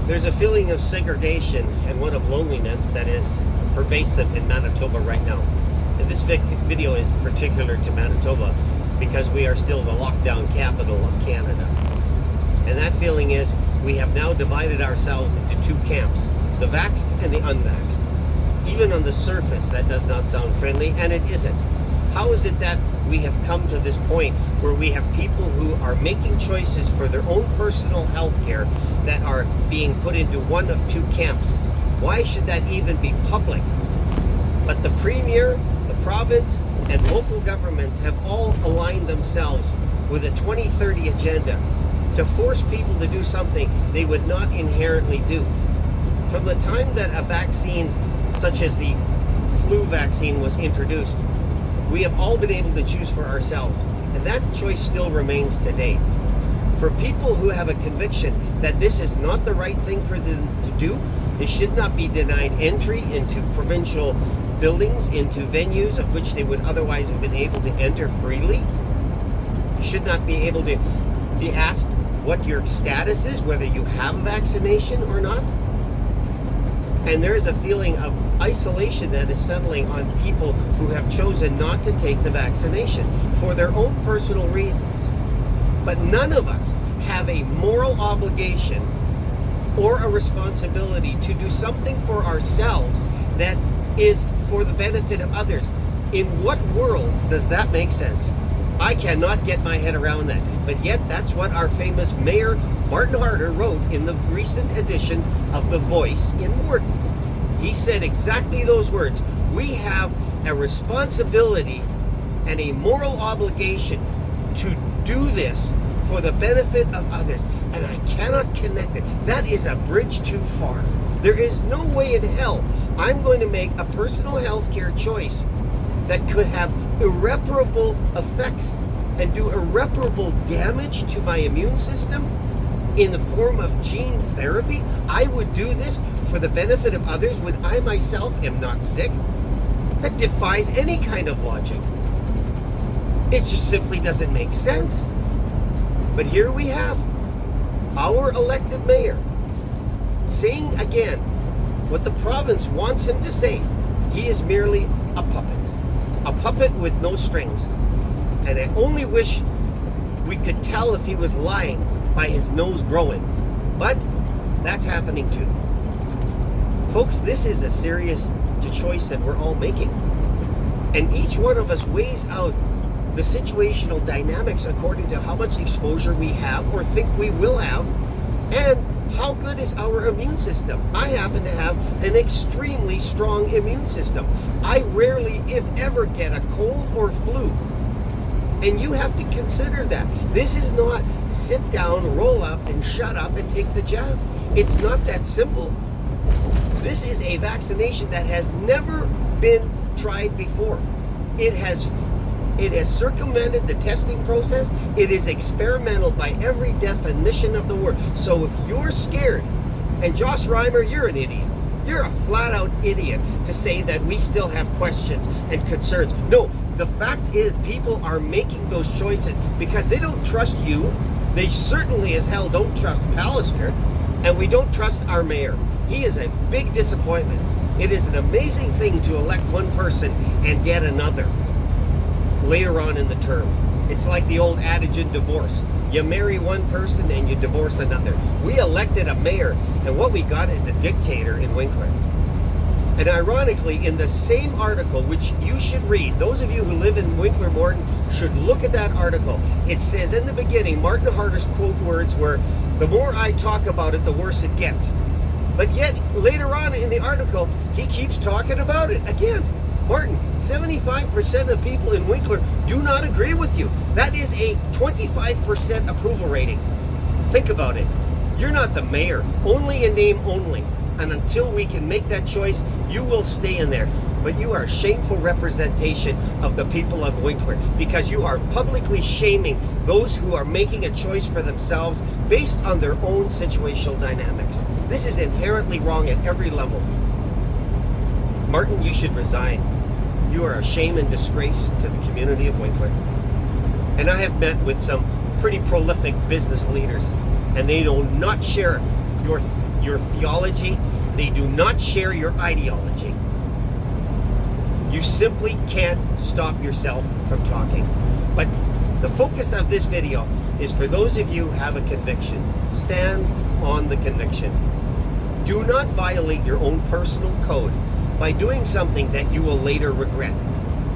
There's a feeling of segregation and one of loneliness that is pervasive in Manitoba right now. And this video is particular to Manitoba because we are still the lockdown capital of Canada. And that feeling is we have now divided ourselves into two camps, the vaxxed and the unvaxxed. Even on the surface, that does not sound friendly, and it isn't. How is it that we have come to this point where we have people who are making choices for their own personal health care that are being put into one of two camps? Why should that even be public? But the Premier, the province, and local governments have all aligned themselves with a 2030 agenda to force people to do something they would not inherently do. From the time that a vaccine such as the flu vaccine was introduced, we have all been able to choose for ourselves, and that choice still remains today. For people who have a conviction that this is not the right thing for them to do, they should not be denied entry into provincial buildings, into venues of which they would otherwise have been able to enter freely. You should not be able to be asked what your status is, whether you have a vaccination or not. And there is a feeling of isolation that is settling on people who have chosen not to take the vaccination for their own personal reasons. But none of us have a moral obligation or a responsibility to do something for ourselves that is for the benefit of others. In what world does that make sense? I cannot get my head around that. But yet that's what our famous Mayor Martin Harder wrote in the recent edition of The Voice in Morden. He said exactly those words. We have a responsibility and a moral obligation to do this for the benefit of others. And I cannot connect it. That is a bridge too far. There is no way in hell I'm going to make a personal health care choice that could have irreparable effects and do irreparable damage to my immune system in the form of gene therapy. I would do this for the benefit of others when I myself am not sick. That defies any kind of logic. It just simply doesn't make sense. But here we have our elected mayor saying again what the province wants him to say. He is merely a puppet with no strings. And I only wish we could tell if he was lying by his nose growing. But that's happening too. Folks, this is a serious choice that we're all making. And each one of us weighs out the situational dynamics according to how much exposure we have or think we will have, and how good is our immune system. I happen to have an extremely strong immune system. I rarely, if ever, get a cold or flu. And you have to consider that. This is not sit down, roll up, and shut up and take the jab. It's not that simple. This is a vaccination that has never been tried before. It has circumvented the testing process. It is experimental by every definition of the word. So if you're scared, and Josh Reimer, you're an idiot. You're a flat-out idiot to say that we still have questions and concerns. No, the fact is people are making those choices because they don't trust you. They certainly as hell don't trust Pallister, and we don't trust our mayor. He is a big disappointment. It is an amazing thing to elect one person and get another later on in the term. It's like the old adage in divorce. You marry one person and you divorce another. We elected a mayor, and what we got is a dictator in Winkler. And ironically, in the same article, which you should read, those of you who live in Winkler Morden should look at that article. It says in the beginning, Martin Harder's quote words were, "The more I talk about it, the worse it gets." But yet, later on in the article, he keeps talking about it again. Martin, 75% of people in Winkler do not agree with you. That is a 25% approval rating. Think about it. You're not the mayor, only in name only. And until we can make that choice, you will stay in there. But you are a shameful representation of the people of Winkler because you are publicly shaming those who are making a choice for themselves based on their own situational dynamics. This is inherently wrong at every level. Martin, you should resign. You are a shame and disgrace to the community of Winkler. And I have met with some pretty prolific business leaders, and they do not share your theology. They do not share your ideology. You simply can't stop yourself from talking. But the focus of this video is for those of you who have a conviction. Stand on the conviction. Do not violate your own personal code by doing something that you will later regret.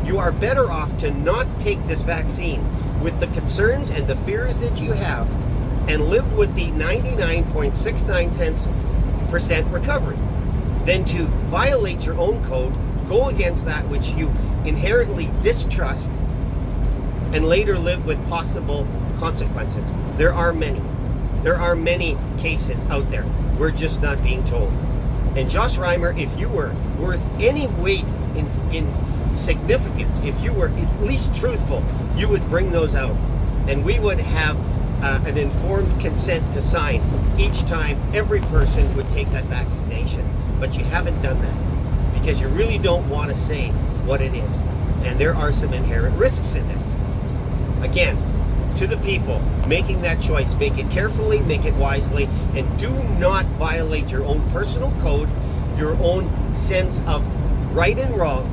You are better off to not take this vaccine with the concerns and the fears that you have and live with the 99.69% recovery than to violate your own code, go against that which you inherently distrust, and later live with possible consequences. There are many cases out there. We're just not being told. And Josh Reimer, if you were worth any weight in significance, if you were at least truthful, you would bring those out. And we would have an informed consent to sign each time every person would take that vaccination. But you haven't done that because you really don't want to say what it is. And there are some inherent risks in this. Again, to the people making that choice, make it carefully, make it wisely, and do not violate your own personal code, your own sense of right and wrong.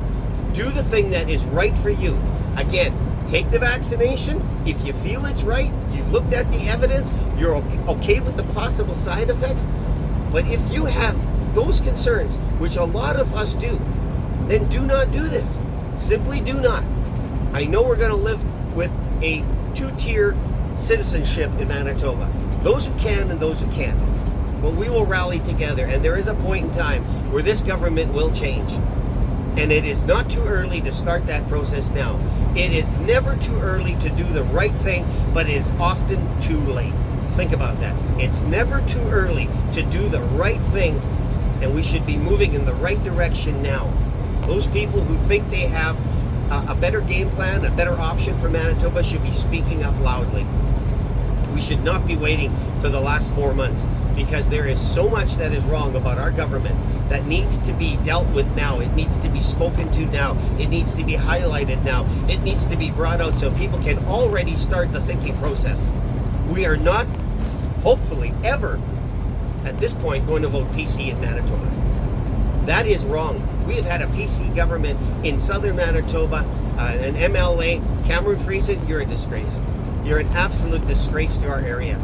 Do the thing that is right for you. Again, take the vaccination if you feel it's right, you've looked at the evidence, you're okay with the possible side effects. But if you have those concerns, which a lot of us do, then do not do this. Simply do not. I know we're going to live with a two-tier citizenship in Manitoba. Those who can and those who can't. But we will rally together, and there is a point in time where this government will change. And it is not too early to start that process now. It is never too early to do the right thing, but it is often too late. Think about that. It's never too early to do the right thing, and we should be moving in the right direction now. Those people who think they have a better game plan, a better option for Manitoba should be speaking up loudly. We should not be waiting for the last 4 months, because there is so much that is wrong about our government that needs to be dealt with now. It needs to be spoken to now. It needs to be highlighted now. It needs to be brought out so people can already start the thinking process. We are not, hopefully, ever at this point going to vote PC in Manitoba. That is wrong. We have had a PC government in southern Manitoba, an MLA. Cameron Friesen, you're a disgrace. You're an absolute disgrace to our area.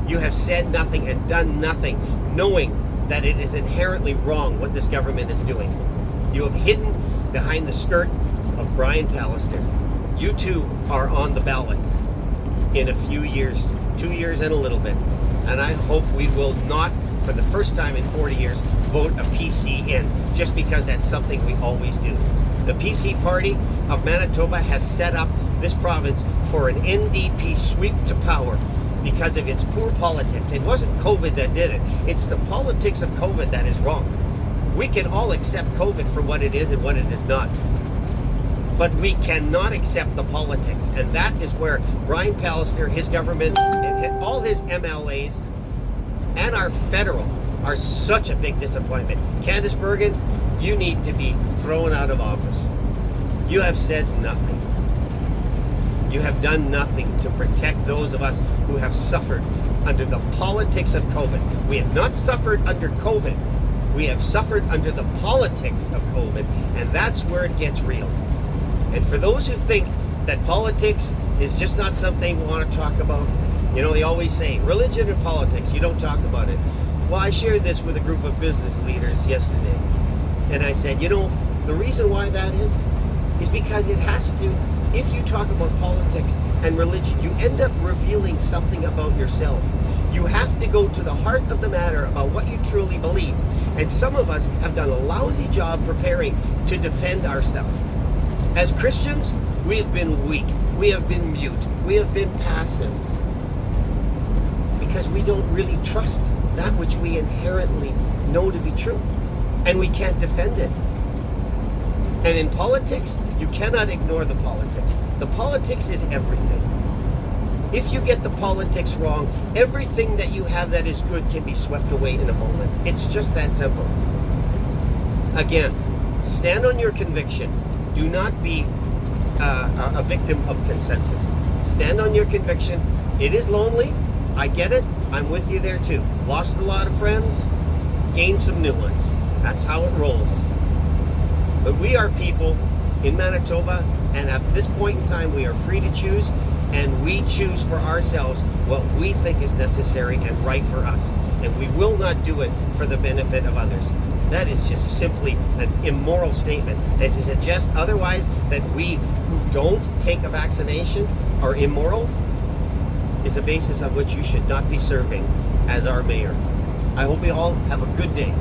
You have said nothing and done nothing, knowing that it is inherently wrong what this government is doing. You have hidden behind the skirt of Brian Pallister. You too are on the ballot in a few years, 2 years and a little bit. And I hope we will not, for the first time in 40 years, vote a PC in, just because that's something we always do. The PC party of Manitoba has set up this province for an NDP sweep to power because of its poor politics. It wasn't COVID that did it. It's the politics of COVID that is wrong. We can all accept COVID for what it is and what it is not. But we cannot accept the politics. And that is where Brian Pallister, his government, and all his MLAs, and our federal are such a big disappointment. Candice Bergen, you need to be thrown out of office. You have said nothing. You have done nothing to protect those of us who have suffered under the politics of COVID. We have not suffered under COVID. We have suffered under the politics of COVID, and that's where it gets real. And for those who think that politics is just not something we want to talk about, you know, they always say, religion and politics, you don't talk about it. Well, I shared this with a group of business leaders yesterday, and I said, you know, the reason why that is because it has to. If you talk about politics and religion, you end up revealing something about yourself. You have to go to the heart of the matter about what you truly believe. And some of us have done a lousy job preparing to defend ourselves. As Christians, we have been weak. We have been mute. We have been passive. Because we don't really trust that which we inherently know to be true. And we can't defend it. And in politics, you cannot ignore the politics. The politics is everything. If you get the politics wrong, everything that you have that is good can be swept away in a moment. It's just that simple. Again, stand on your conviction. Do not be a victim of consensus. Stand on your conviction. It is lonely. I get it. I'm with you there too. Lost a lot of friends. gain some new ones. That's how it rolls. But we are people in Manitoba, and at this point in time, we are free to choose, and we choose for ourselves what we think is necessary and right for us. And we will not do it for the benefit of others. That is just simply an immoral statement. And to suggest otherwise, that we who don't take a vaccination are immoral, is a basis of which you should not be serving as our mayor. I hope you all have a good day.